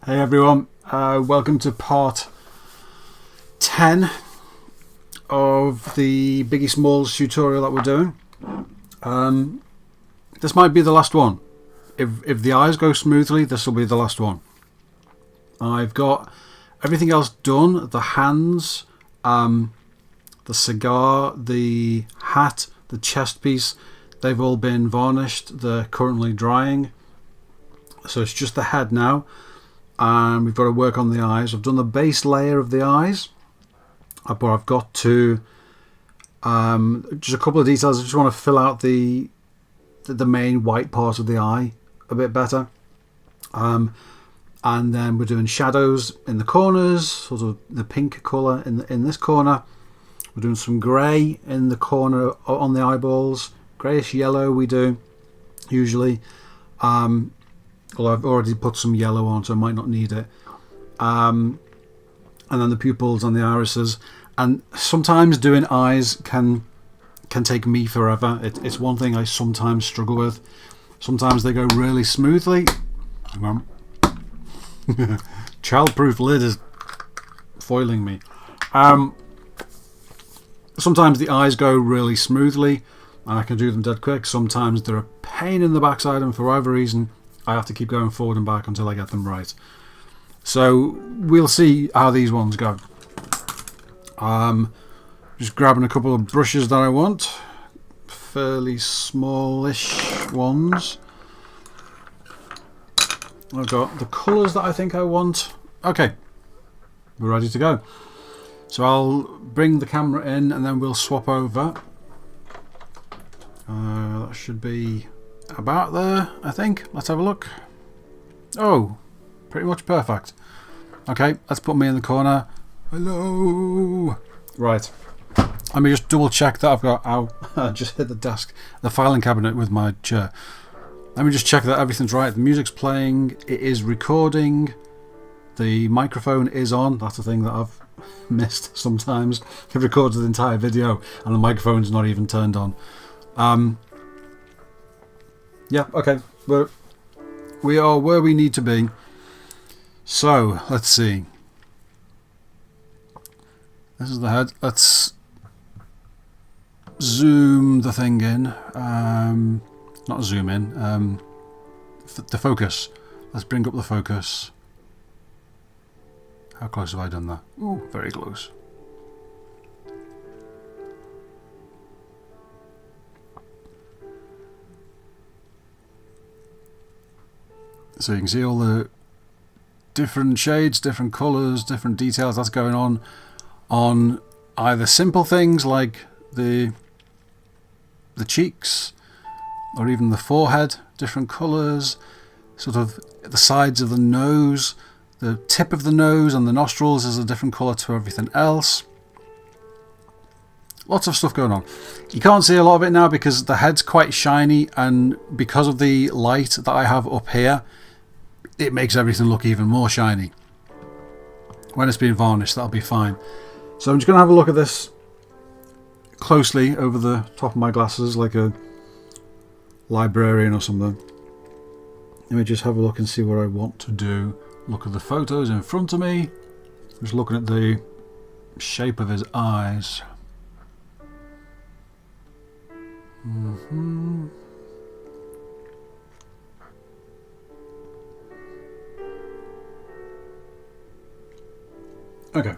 Hey everyone, welcome to part 10 of the Biggie Smalls tutorial that we're doing. This might be the last one. If the eyes go smoothly, this will be the last one. I've got everything else done, the hands, the cigar, the hat, the chest piece, they've all been varnished, they're currently drying. So it's just the head now. And we've got to work on the eyes. I've done the base layer of the eyes, but I've got to just a couple of details. I just want to fill out the main white part of the eye a bit better, and then we're doing shadows in the corners, sort of the pink colour in this corner. We're doing some grey in the corner on the eyeballs, greyish yellow we do usually. Well, I've already put some yellow on, so I might not need it. And then the pupils and the irises. And sometimes doing eyes can take me forever. It's one thing I sometimes struggle with. Sometimes they go really smoothly. Hang on. Childproof lid is foiling me. Sometimes the eyes go really smoothly, and I can do them dead quick. Sometimes they're a pain in the backside, and for whatever reason, I have to keep going forward and back until I get them right. So we'll see how these ones go. Just grabbing a couple of brushes that I want. Fairly smallish ones. I've got the colours that I think I want. Okay, we're ready to go. So I'll bring the camera in and then we'll swap over. That should be about there, I think. Let's have a look. Oh, pretty much perfect. Okay, let's put me in the corner. Hello. Right. Let me just double check that I've got. Ow, I just hit the desk, the filing cabinet with my chair. Let me just check that everything's right. The music's playing. It is recording. The microphone is on. That's the thing that I've missed sometimes. I've recorded the entire video and the microphone's not even turned on. Yeah, okay, we are where we need to be. So, let's see. This is the head. Let's zoom the thing in. Not zoom in. The focus. Let's bring up the focus. How close have I done that? Ooh, very close. So you can see all the different shades, different colours, different details that's going on either simple things like the cheeks or even the forehead, different colours, sort of the sides of the nose, the tip of the nose and the nostrils is a different colour to everything else. Lots of stuff going on. You can't see a lot of it now because the head's quite shiny, and because of the light that I have up here, it makes everything look even more shiny. When it's been varnished, that'll be fine. So I'm just going to have a look at this closely over the top of my glasses like a librarian or something. Let me just have a look and see what I want to do. Look at the photos in front of me. Just looking at the shape of his eyes. Okay,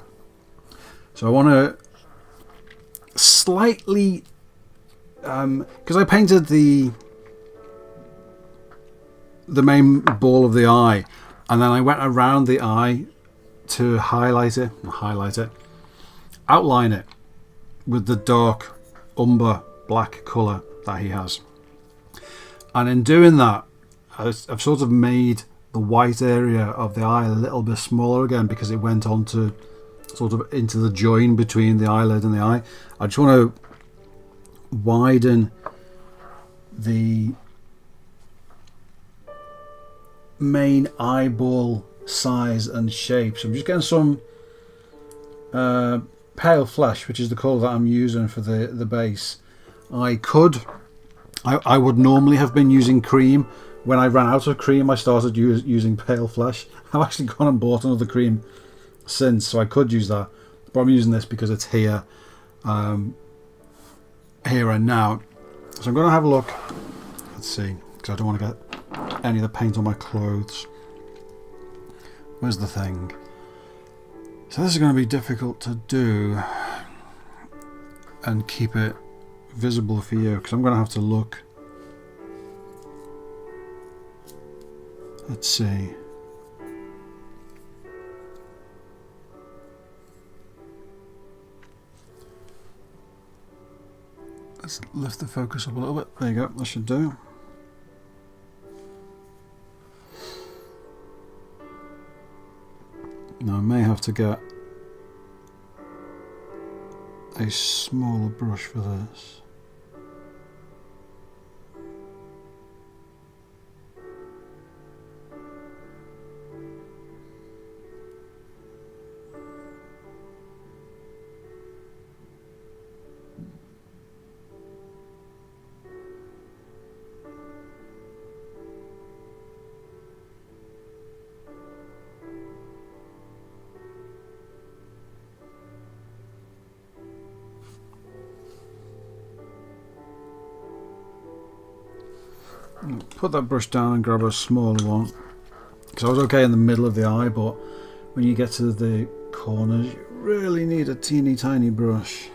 so I want to slightly, because I painted the main ball of the eye, and then I went around the eye to outline it with the dark umber black colour that he has. And in doing that, I've sort of made the white area of the eye a little bit smaller again because it went on to sort of into the join between the eyelid and the eye. I just want to widen the main eyeball size and shape. So I'm just getting some pale flesh, which is the colour that I'm using for the base. I would normally have been using cream, when I ran out of cream, I started using Pale Flesh. I've actually gone and bought another cream since, so I could use that. But I'm using this because it's here, here and now. So I'm going to have a look. Let's see, because I don't want to get any of the paint on my clothes. Where's the thing? So this is going to be difficult to do and keep it visible for you, because I'm going to have to look. Let's see. Let's lift the focus up a little bit. There you go, that should do. Now I may have to get a smaller brush for this. Put that brush down and grab a smaller one, because I was okay in the middle of the eye, but when you get to the corners you really need a teeny tiny brush.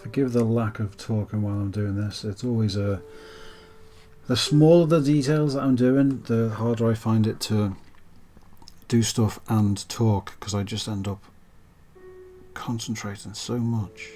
Forgive the lack of talking while I'm doing this. It's always the smaller the details that I'm doing, the harder I find it to do stuff and talk, because I just end up concentrating so much.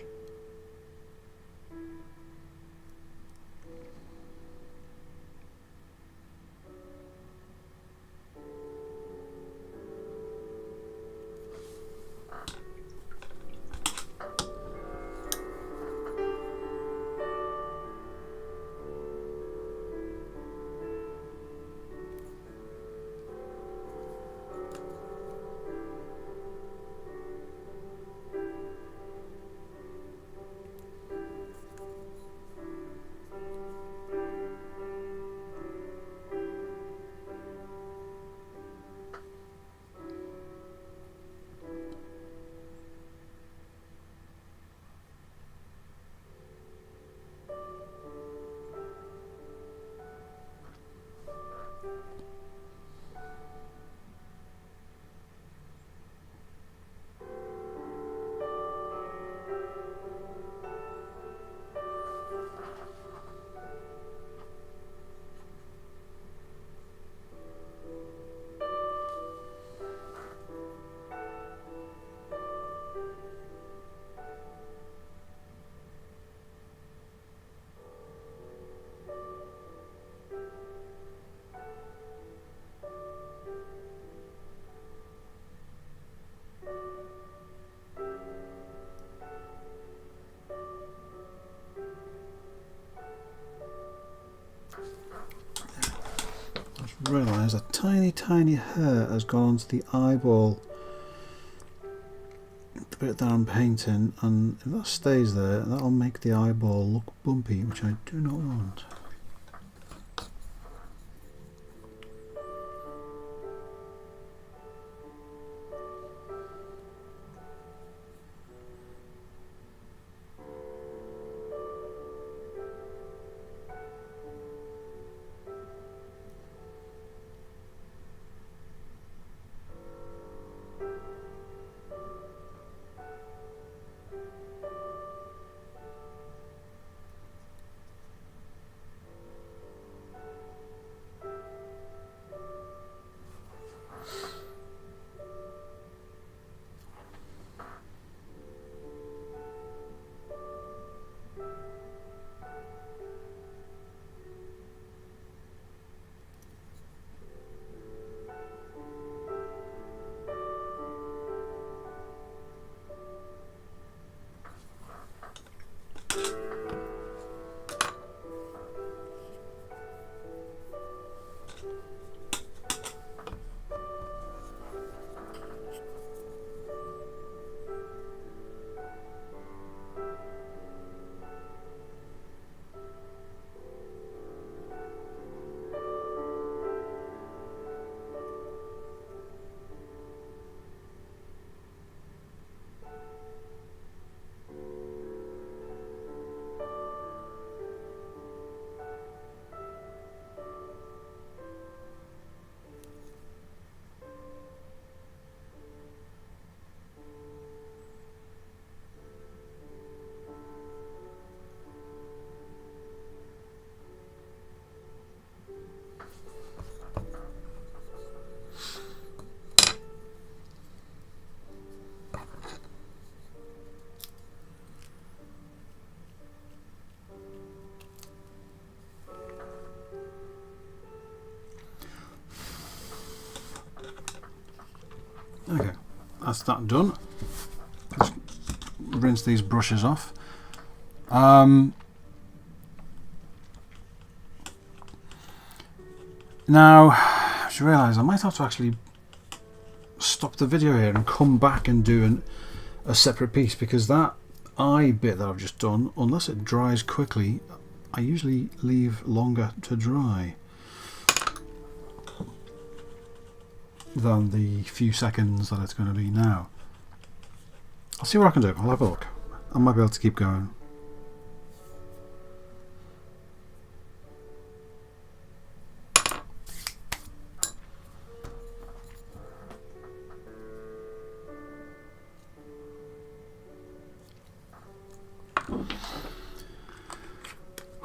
realised a tiny hair has gone onto the eyeball, the bit that I'm painting, and if that stays there, that'll make the eyeball look bumpy, which I do not want. Okay, that's that done. Let's rinse these brushes off. Now, I just realised I might have to actually stop the video here and come back and do a separate piece, because that eye bit that I've just done, unless it dries quickly, I usually leave longer to dry than the few seconds that it's going to be now. I'll see what I can do. I'll have a look. I might be able to keep going.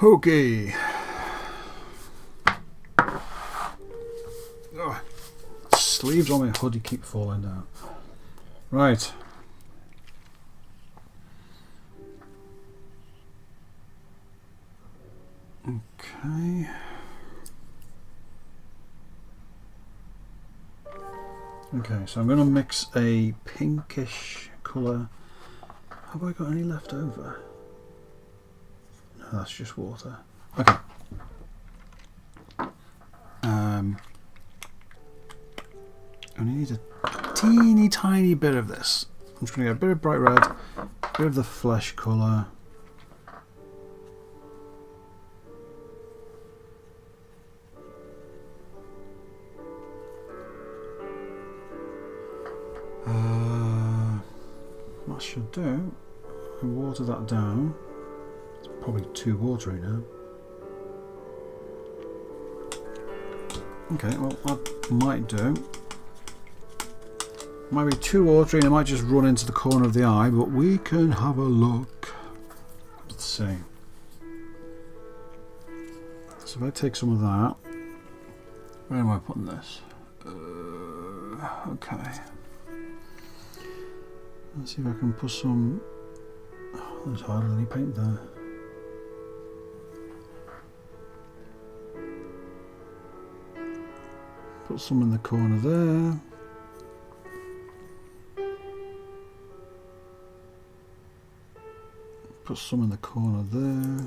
Okay. Oh, sleeves on my hoodie keep falling down. Right. Okay. Okay, so I'm going to mix a pinkish colour. Have I got any left over? No, that's just water. Okay. I need a teeny tiny bit of this. I'm just going to get a bit of bright red, a bit of the flesh colour. That should do. I water that down. It's probably too watery now. Okay, well that might do. Might be too watery and it might just run into the corner of the eye, but we can have a look. Let's see. So if I take some of that, where am I putting this? Okay. Let's see if I can put some. Oh, there's hardly any paint there. Put some in the corner there. Put some in the corner there.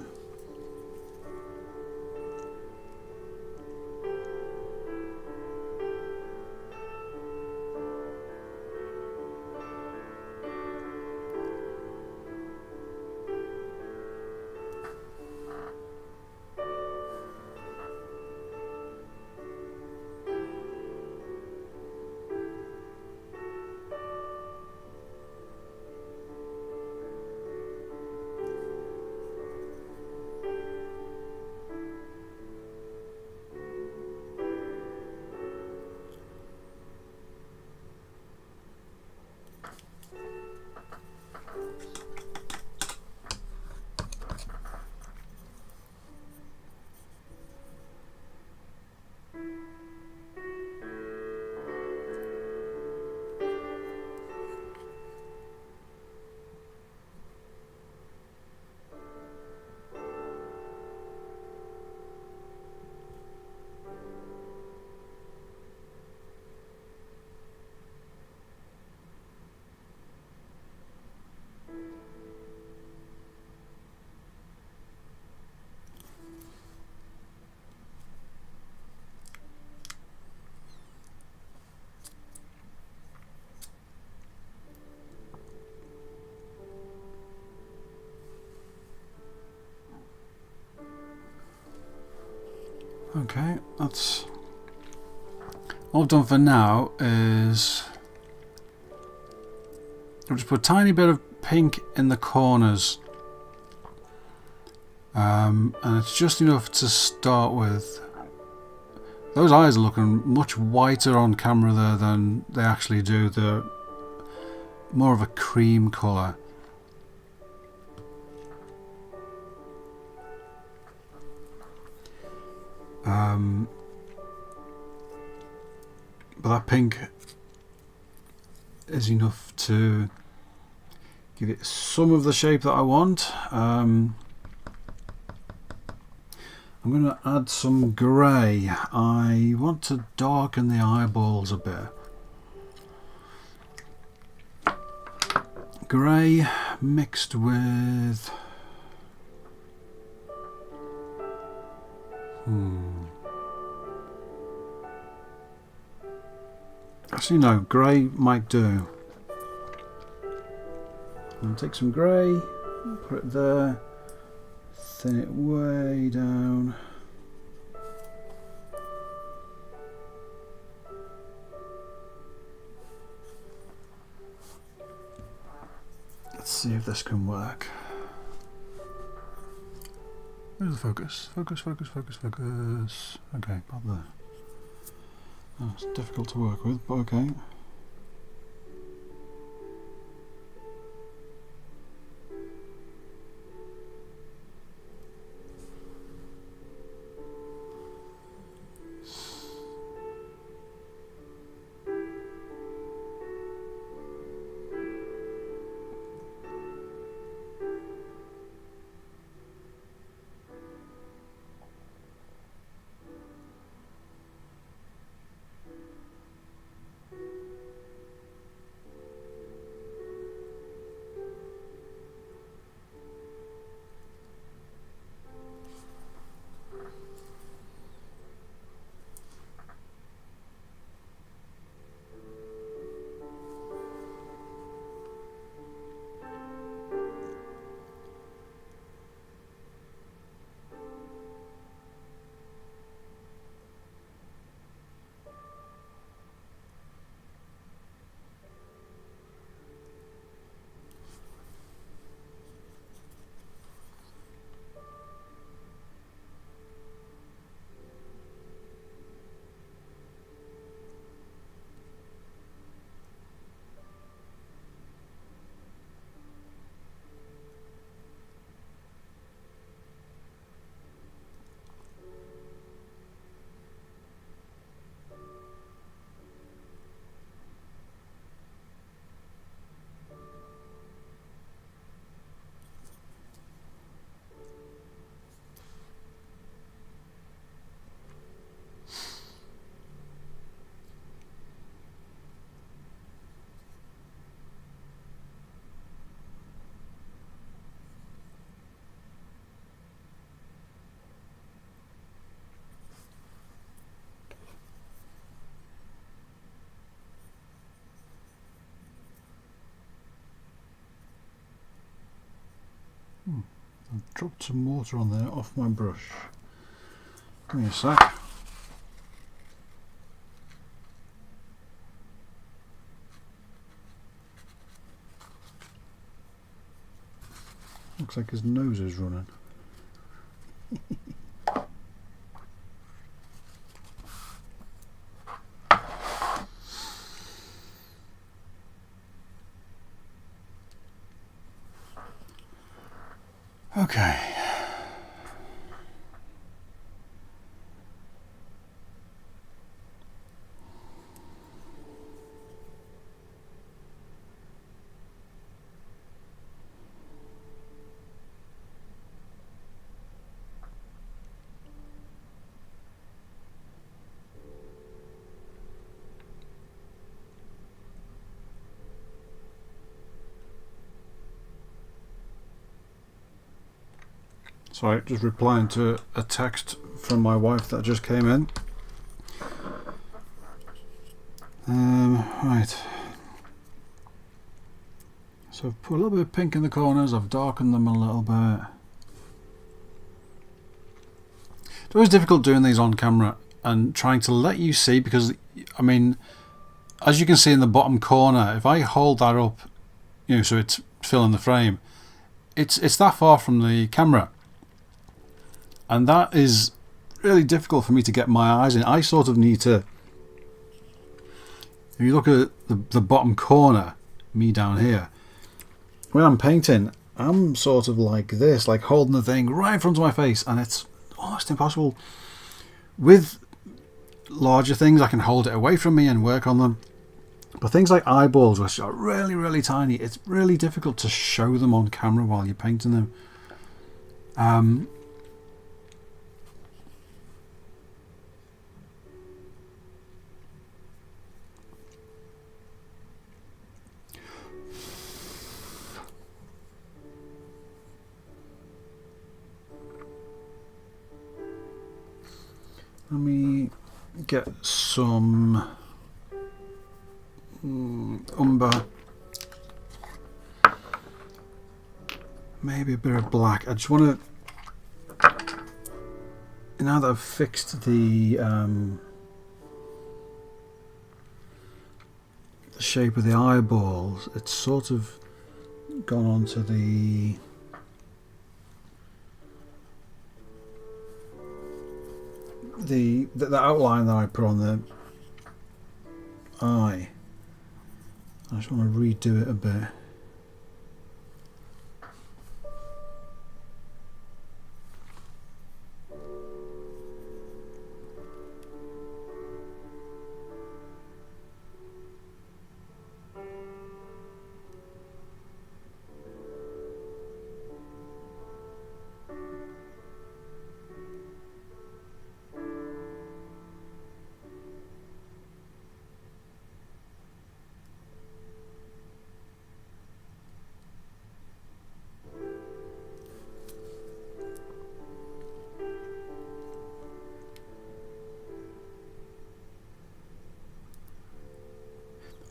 Okay, that's all I've done for now. Is I'll just put a tiny bit of pink in the corners, and it's just enough to start with. Those eyes are looking much whiter on camera there than they actually do. They're more of a cream colour. But that pink is enough to give it some of the shape that I want. I'm going to add some grey. I want to darken the eyeballs a bit. Grey mixed with... Actually no, grey might do. I'll take some grey, put it there, thin it way down. Let's see if this can work. Where's the focus? Focus, focus, focus, focus. Okay, about there. Oh, it's difficult to work with, but okay. I've dropped some water on there off my brush. Give me a sec. Looks like his nose is running. Okay. Sorry, just replying to a text from my wife that just came in. Right. So I've put a little bit of pink in the corners, I've darkened them a little bit. It's always difficult doing these on camera and trying to let you see, because I mean, as you can see in the bottom corner, if I hold that up, you know, so it's filling the frame, it's that far from the camera, and that is really difficult for me to get my eyes in. I sort of need to, if you look at the bottom corner, me down here, when I'm painting, I'm sort of like this, like holding the thing right in front of my face, and it's almost impossible. With larger things, I can hold it away from me and work on them, but things like eyeballs, which are really, really tiny, it's really difficult to show them on camera while you're painting them. Let me get some umber, maybe a bit of black. I just want to, now that I've fixed the shape of the eyeballs, it's sort of gone on to the outline that I put on the eye. I just want to redo it a bit.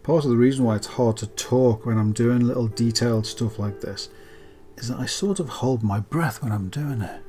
Part of the reason why it's hard to talk when I'm doing little detailed stuff like this is that I sort of hold my breath when I'm doing it.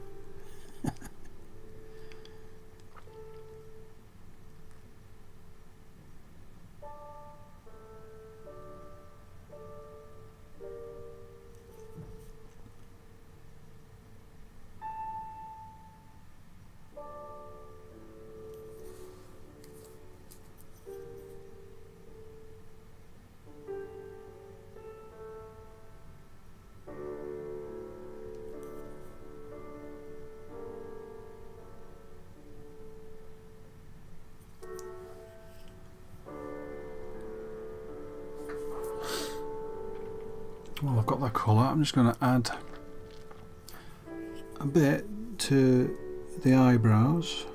Well, I've got that colour. I'm just going to add a bit to the eyebrows.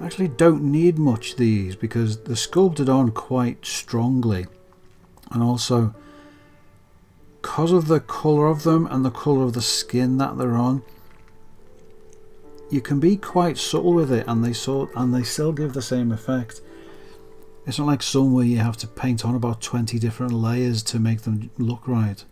I actually don't need much these because they're sculpted on quite strongly, and also because of the colour of them and the colour of the skin that they're on, you can be quite subtle with it, and they still give the same effect. It's not like some where you have to paint on about 20 different layers to make them look right.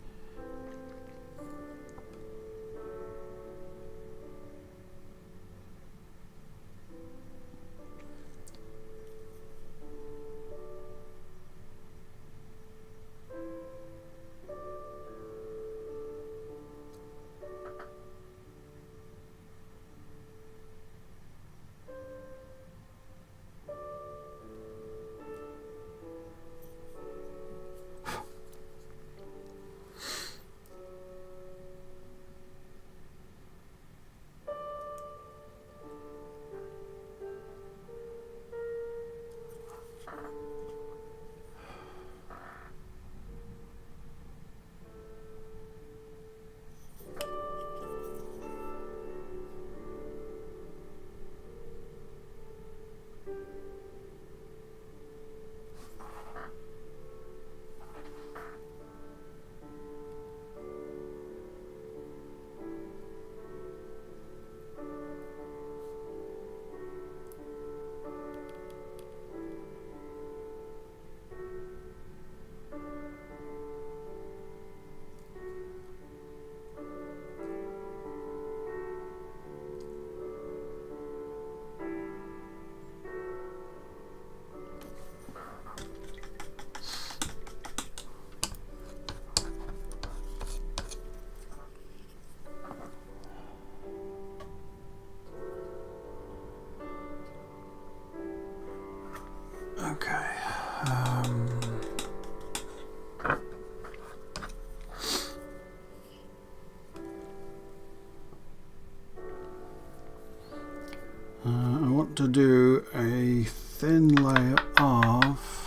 want to do a thin layer of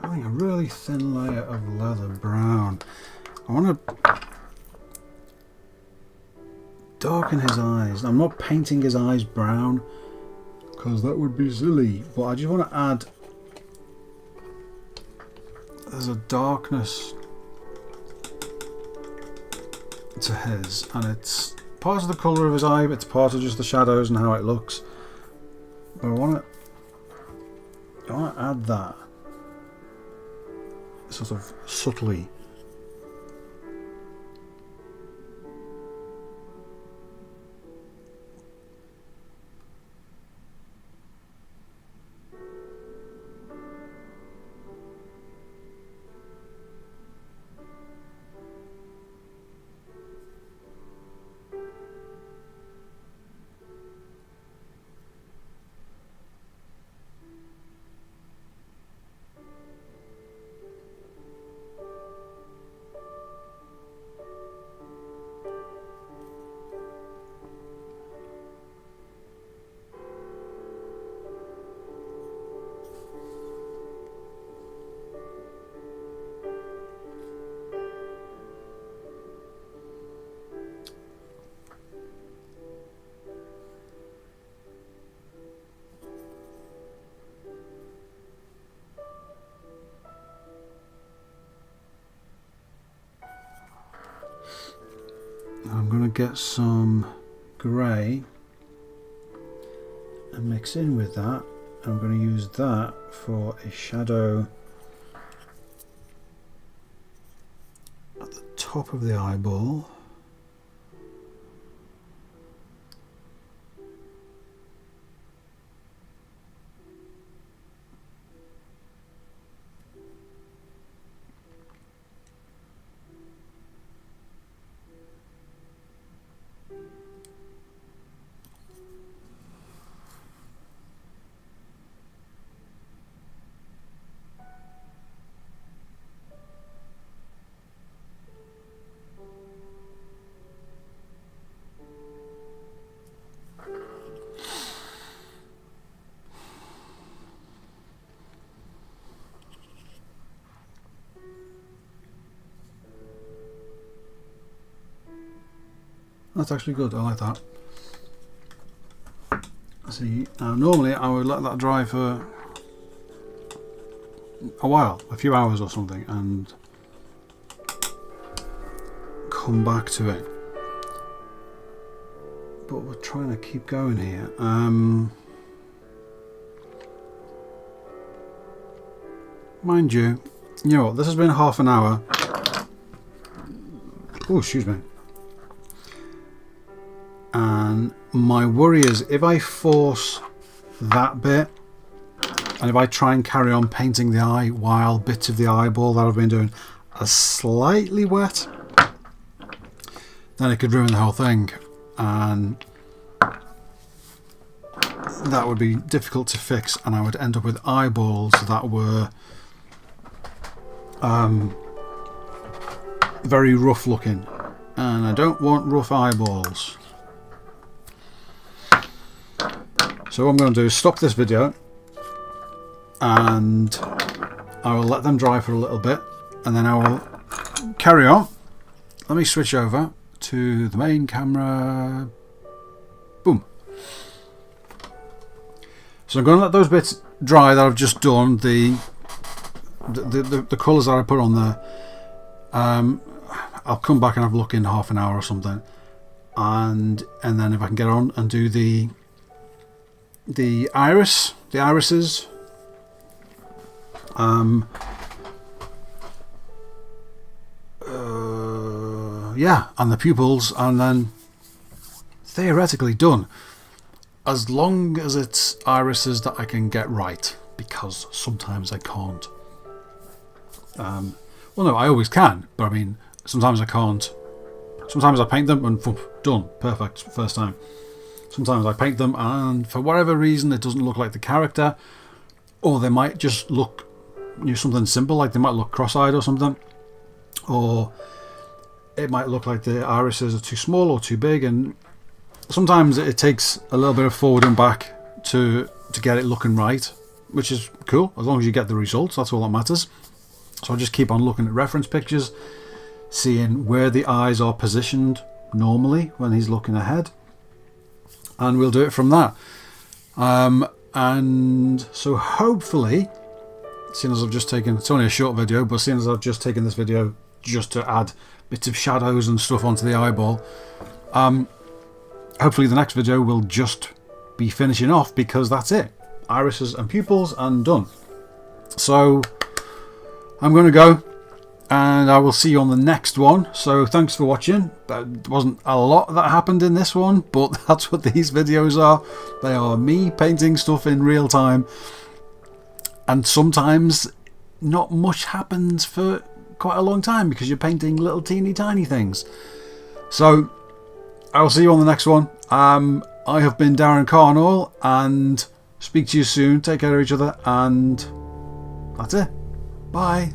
I think a really thin layer of leather brown. I want to darken his eyes. I'm not painting his eyes brown because that would be silly, but I just want to add, there's a darkness to his, and it's part of the colour of his eye, but it's part of just the shadows and how it looks. But I want to add that sort of subtly. I'm going to get some grey and mix in with that. I'm going to use that for a shadow at the top of the eyeball. That's actually good, I like that. See, now normally I would let that dry for a while, a few hours or something, and come back to it. But we're trying to keep going here. Mind you, you know what, this has been half an hour. Oh, excuse me. And my worry is if I force that bit and if I try and carry on painting the eye while bits of the eyeball that I've been doing are slightly wet, then it could ruin the whole thing, and that would be difficult to fix, and I would end up with eyeballs that were very rough looking, and I don't want rough eyeballs. So what I'm going to do is stop this video and I will let them dry for a little bit, and then I will carry on. Let me switch over to the main camera. Boom. So I'm going to let those bits dry that I've just done, the colours that I put on there. I'll come back and have a look in half an hour or something, and then if I can get on and do the irises, yeah, and the pupils, and then theoretically done, as long as it's irises that I can get right, because sometimes I can't. Well, no, I always can, but I mean, sometimes I can't. Sometimes I paint them and done, perfect, first time. Sometimes I paint them and for whatever reason it doesn't look like the character, or they might just look something simple, like they might look cross-eyed or something, or it might look like the irises are too small or too big, and sometimes it takes a little bit of forward and back to get it looking right, which is cool. As long as you get the results, that's all that matters. So I just keep on looking at reference pictures, seeing where the eyes are positioned normally when he's looking ahead, and we'll do it from that. And so hopefully, seeing as I've just taken, it's only a short video, but seeing as I've just taken this video just to add bits of shadows and stuff onto the eyeball, hopefully the next video will just be finishing off, because that's it. Irises and pupils and done. So I'm going to go, and I will see you on the next one. So thanks for watching. There wasn't a lot that happened in this one, but that's what these videos are. They are me painting stuff in real time, and sometimes not much happens for quite a long time because you're painting little teeny tiny things. So I'll see you on the next one. I have been Darren Carnall, and speak to you soon. Take care of each other, and that's it. Bye.